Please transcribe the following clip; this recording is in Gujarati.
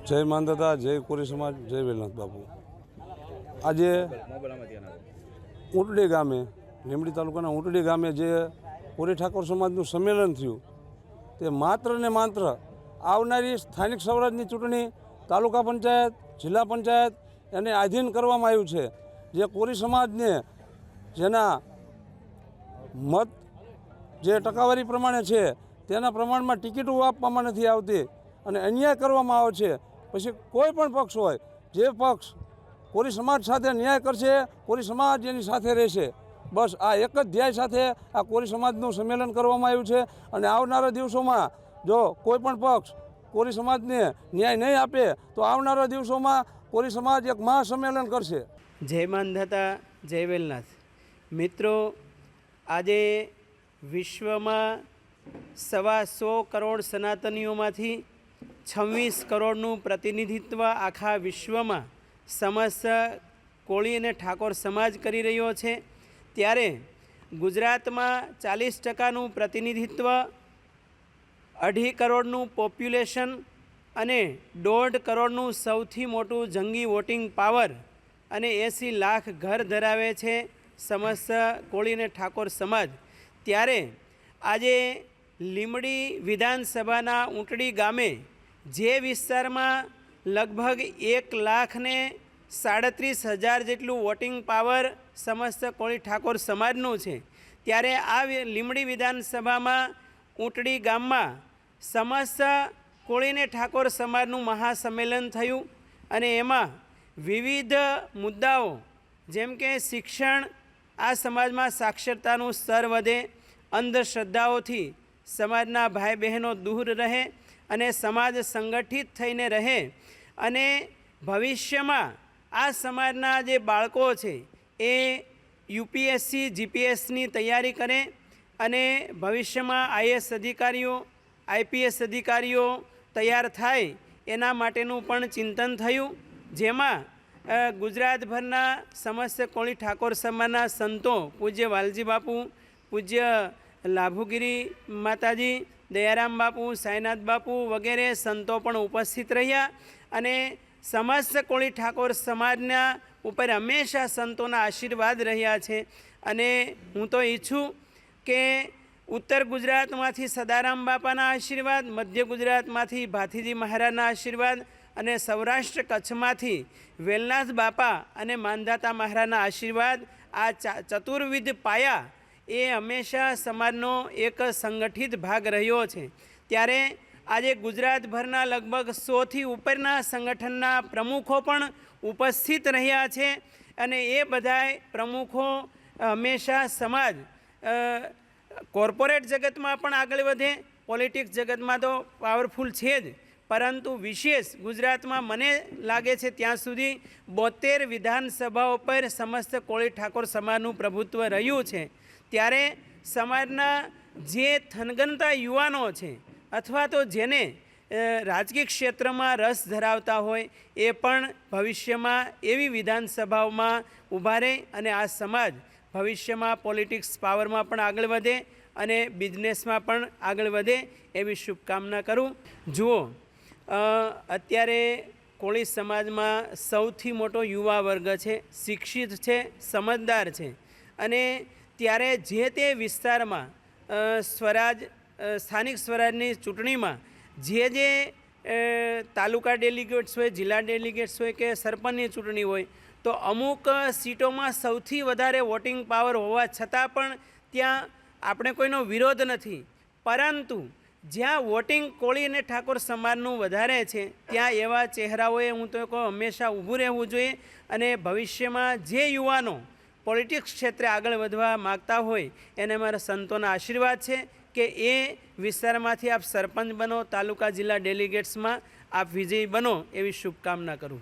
जय मानदाता, जय कोरी समाज, जय वेलनाथ बापू। आज ऊंटडी गामे લીંબડી તાલુકાના ऊंटडी ગામે જે કોરી ઠાકોર સમાજનું સંમેલન થયું તે માત્ર ને માત્ર આવનારી સ્થાનિક સ્વરાજની ચૂંટણી તાલુકા પંચાયત જિલ્લા પંચાયત એને આધીન કરવામાં આવ્યું છે। જે કોરી સમાજને જેના મત જે ટકાવારી પ્રમાણે છે તેના પ્રમાણમાં ટિકિટો આપવામાં નથી આવતી અને અન્યાય કરવામાં આવે છે। પછી કોઈ પણ પક્ષ હોય, જે પક્ષ કોરી સમાજ સાથે ન્યાય કરશે, કોરી સમાજ એની સાથે રહેશે। બસ આ એક જ ધ્યેય સાથે આ કોરી સમાજનું સંમેલન કરવામાં આવ્યું છે અને આવનારા દિવસોમાં જો કોઈ પણ પક્ષ કોરી સમાજને ન્યાય નહીં આપે તો આવનારા દિવસોમાં કોરી સમાજ એક મહાસંમેલન કરશે। જય માનધાતા, જય વેલનાથ। મિત્રો, આજે વિશ્વમાં 125 કરોડ સનાતનીઓમાંથી 26 કરોડનું પ્રતિનિધિત્વ આખા વિશ્વમાં સમસ્ત કોળી અને ઠાકોર સમાજ કરી રહ્યો છે, ત્યારે ગુજરાતમાં 40% પ્રતિનિધિત્વ, 2.5 કરોડનું પોપ્યુલેશન અને 1.5 કરોડનું સૌથી મોટું જંગી વોટિંગ પાવર અને 80 લાખ ઘર ધરાવે છે સમસ્ત કોળી અને ઠાકોર સમાજ। ત્યારે આજે લીંબડી વિધાનસભાના ઊંટડી ગામે જે વિસ્તારમાં લગભગ 1,37,000 જેટલું વોટિંગ પાવર સમસ્ત કોળી ઠાકોર સમાજનું છે, ત્યારે આ લીંબડી વિધાનસભામાં ઊંટડી ગામમાં સમસ્ત કોળી અને ઠાકોર સમાજનું મહાસંમેલન થયું અને એમાં વિવિધ મુદ્દાઓ જેમ કે શિક્ષણ, આ સમાજમાં સાક્ષરતાનું સ્તર વધે, અંધશ્રદ્ધાઓથી સમાજના ભાઈ બહેનો દૂર રહે અને સમાજ સંગઠિત થઈને રહે અને ભવિષ્યમાં આ સમાજના જે બાળકો છે એ યુપીએસસી જીપીએસની તૈયારી કરે અને ભવિષ્યમાં આઈએએસ અધિકારીઓ, આઈપીએસ અધિકારીઓ તૈયાર થાય એના માટેનું પણ ચિંતન થયું, જેમાં ગુજરાતભરના સમસ્ત કોળી ઠાકોર સમાજના સંતો, પૂજ્ય વાલજી બાપુ, પૂજ્ય લાભુગીરી માતાજી, દયારામ બાપુ, સાંઈનાથ બાપુ વગેરે સંતો પણ ઉપસ્થિત રહ્યા અને સમસ્ત કોળી ઠાકોર સમાજના ઉપર હંમેશા સંતોના આશીર્વાદ રહ્યા છે। અને હું તો ઈચ્છું કે ઉત્તર ગુજરાતમાંથી સદારામ બાપાના આશીર્વાદ, મધ્ય ગુજરાતમાંથી ભાથીજી મહારાજના આશીર્વાદ અને સૌરાષ્ટ્ર કચ્છમાંથી વેલનાથ બાપા અને માનધાતા મહારાજના આશીર્વાદ, આ ચતુર્વિધ પાયા એ હંમેશા સમાજનો એક સંગઠિત ભાગ રહ્યો છે। ત્યારે આજે ગુજરાતભરના લગભગ 100થી ઉપરના સંગઠનના પ્રમુખો પણ ઉપસ્થિત રહ્યા છે અને એ બધાય પ્રમુખો હંમેશા સમાજ કોર્પોરેટ જગતમાં પણ આગળ વધે, પોલિટિક્સ જગતમાં તો પાવરફુલ છે જ, પરંતુ વિશેષ ગુજરાતમાં મને લાગે છે ત્યાં સુધી 72 વિધાનસભાઓ પર સમસ્ત કોળી ઠાકોર સમાજનું પ્રભુત્વ રહ્યું છે। ત્યારે સમાજના જે થનગનતા યુવાનો છે અથવા તો જેને રાજકીય ક્ષેત્રમાં રસ ધરાવતા હોય એ પણ ભવિષ્યમાં એવી વિધાનસભાઓમાં ઊભા રહે અને આ સમાજ ભવિષ્યમાં પોલિટિક્સ પાવરમાં પણ આગળ વધે અને બિઝનેસમાં પણ આગળ વધે એવી શુભકામના કરું। જુઓ, અત્યારે કોળી સમાજમાં સૌથી મોટો યુવા વર્ગ છે, શિક્ષિત છે, સમજદાર છે અને ત્યારે જે તે વિસ્તારમાં સ્થાનિક સ્વરાજની ચૂંટણીમાં જે તાલુકા ડેલિગેટ્સ હોય, જિલ્લા ડેલિગેટ્સ હોય કે સરપંચની ચૂંટણી હોય તો અમુક સીટોમાં સૌથી વધારે વોટિંગ પાવર હોવા છતાં પણ ત્યાં આપણે કોઈનો વિરોધ નથી, પરંતુ જ્યાં વોટિંગ કોળી અને ઠાકોર સમાજનું વધારે છે ત્યાં એવા ચહેરાઓએ હું તો કહું હંમેશા ઊભું રહેવું જોઈએ અને ભવિષ્યમાં જે યુવાનો પોલિટિક્સ ક્ષેત્રે આગળ વધવા માગતા હોય એને મારા સંતોના આશીર્વાદ છે કે એ વિસ્તારમાંથી આપ સરપંચ બનો, તાલુકા જિલ્લા ડેલિગેટ્સમાં આપ વિજયી બનો એવી શુભકામના કરું।